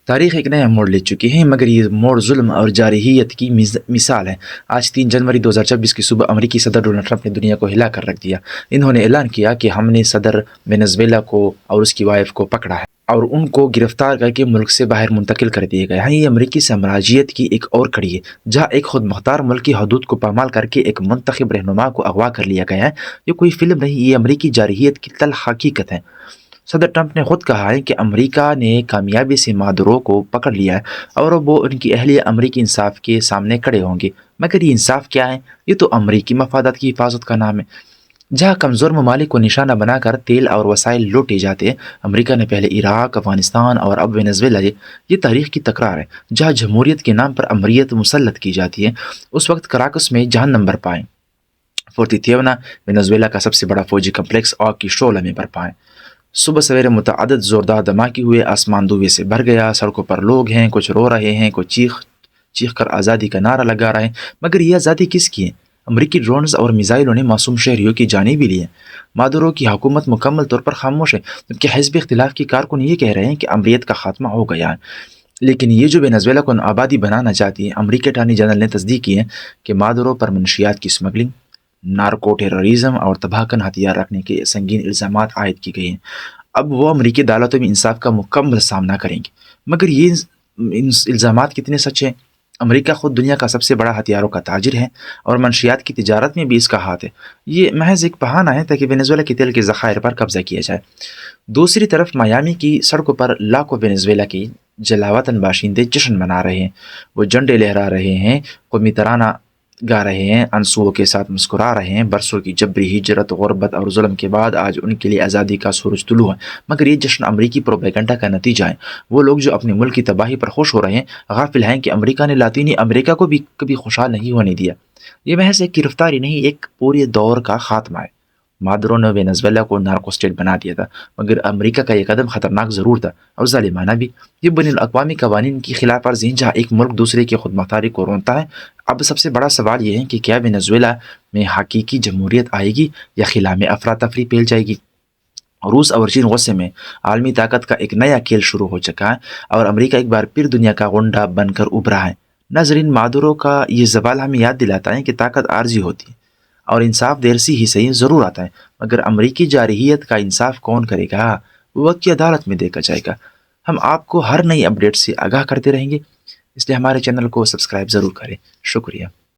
تاریخ ایک نیا موڑ لے چکی ہے، مگر یہ موڑ ظلم اور جارحیت کی مثال ہے۔ آج 3 جنوری 2026 کی صبح امریکی صدر ڈونلڈ ٹرمپ نے دنیا کو ہلا کر رکھ دیا۔ انہوں نے اعلان کیا کہ ہم نے صدر وینزویلا کو اور اس کی وائف کو پکڑا ہے اور ان کو گرفتار کر کے ملک سے باہر منتقل کر دیے گئے ہیں۔ یہ امریکی سامراجیت کی ایک اور کڑی ہے، جہاں ایک خود مختار ملک کی حدود کو پامال کر کے ایک منتخب رہنما کو اغوا کر لیا گیا ہے۔ یہ کوئی فلم نہیں، یہ امریکی جارحیت کی تلخ حقیقت ہے۔ صدر ٹرمپ نے خود کہا ہے کہ امریکہ نے کامیابی سے مادورو کو پکڑ لیا ہے اور وہ ان کی اہلیہ امریکی انصاف کے سامنے کھڑے ہوں گے۔ مگر یہ انصاف کیا ہے؟ یہ تو امریکی مفادات کی حفاظت کا نام ہے۔ جہاں کمزور ممالک کو نشانہ بنا کر تیل اور وسائل لوٹے جاتے ہیں، امریکہ نے پہلے عراق، افغانستان اور اب وینزویلا یہ تاریخ کی تکرار ہے۔ جہاں جمہوریت کے نام پر امریت مسلط کی جاتی ہے، اس وقت کراکس میں جہنم برپا ہے۔ فورتیتیونا وینزویلا کا سب سے بڑا فوجی کمپلیکس آگ کی شعلہ میں برپا ہے۔ صبح سویرے متعدد زوردار دھماکے ہوئے، آسمان دھوئے سے بھر گیا، سڑکوں پر لوگ ہیں، کچھ رو رہے ہیں، کچھ چیخ کر آزادی کا نعرہ لگا رہے ہیں۔ مگر یہ آزادی کس کی ہے؟ امریکی ڈرونز اور میزائلوں نے معصوم شہریوں کی جانیں بھی لی ہیں۔ مادورو کی حکومت مکمل طور پر خاموش ہے، جبکہ حزب اختلاف کی کارکن یہ کہہ رہے ہیں کہ امریت کا خاتمہ ہو گیا ہے۔ لیکن یہ جو وینزویلا کو آبادی بنانا چاہتی ہے، امریکی اٹارنی جنرل نے تصدیق کی ہے کہ مادورو پر منشیات کی اسمگلنگ، نارکو ٹیررزم اور تباہ کن ہتھیار رکھنے کے سنگین الزامات عائد کی گئی ہیں۔ اب وہ امریکی عدالتوں میں انصاف کا مکمل سامنا کریں گے۔ مگر یہ الزامات کتنے سچ ہیں؟ امریکہ خود دنیا کا سب سے بڑا ہتھیاروں کا تاجر ہے اور منشیات کی تجارت میں بھی اس کا ہاتھ ہے۔ یہ محض ایک بہانہ ہے تاکہ وینزویلا کے تیل کے ذخائر پر قبضہ کیا جائے۔ دوسری طرف میامی کی سڑکوں پر لاکھوں وینزویلا کے جلاوطن باشندے جشن منا رہے ہیں۔ وہ جھنڈے لہرا رہے ہیں، قومی ترانہ گا رہے ہیں، آنسوؤں کے ساتھ مسکرا رہے ہیں۔ برسوں کی جبری ہجرت، غربت اور ظلم کے بعد آج ان کے لیے آزادی کا سورج طلوع ہے۔ مگر یہ جشن امریکی پروپیگنڈا کا نتیجہ ہے۔ وہ لوگ جو اپنے ملک کی تباہی پر خوش ہو رہے ہیں، غافل ہیں کہ امریکہ نے لاطینی امریکہ کو بھی کبھی خوشحال نہیں ہونے دیا۔ یہ محض ایک گرفتاری نہیں، ایک پورے دور کا خاتمہ ہے۔ مادورو نے وینزویلا کو نارکو اسٹیٹ بنا دیا تھا، مگر امریکہ کا یہ قدم خطرناک ضرور تھا اور ظالمانہ بھی۔ یہ بین الاقوامی قوانین کی خلاف ورزی، جہاں ایک ملک دوسرے کی خود مختاری کو رونتا ہے۔ اب سب سے بڑا سوال یہ ہے کہ کیا وینزویلا میں حقیقی جمہوریت آئے گی یا خلا میں افراتفری پھیل جائے گی؟ روس اور چین غصے میں، عالمی طاقت کا ایک نیا کھیل شروع ہو چکا ہے اور امریکہ ایک بار پھر دنیا کا غنڈہ بن کر ابھرا ہے۔ ناظرین، مادورو کا یہ زوال ہمیں یاد دلاتا ہے کہ طاقت عارضی ہوتی ہے اور انصاف دیر سی ہی صحیح ضرور آتا ہے۔ مگر امریکی جارحیت کا انصاف کون کرے گا؟ وہ وقت کی عدالت میں دیکھا جائے گا۔ ہم آپ کو ہر نئی اپڈیٹ سے آگاہ کرتے رہیں گے، اس لیے ہمارے چینل کو سبسکرائب ضرور کریں۔ شکریہ۔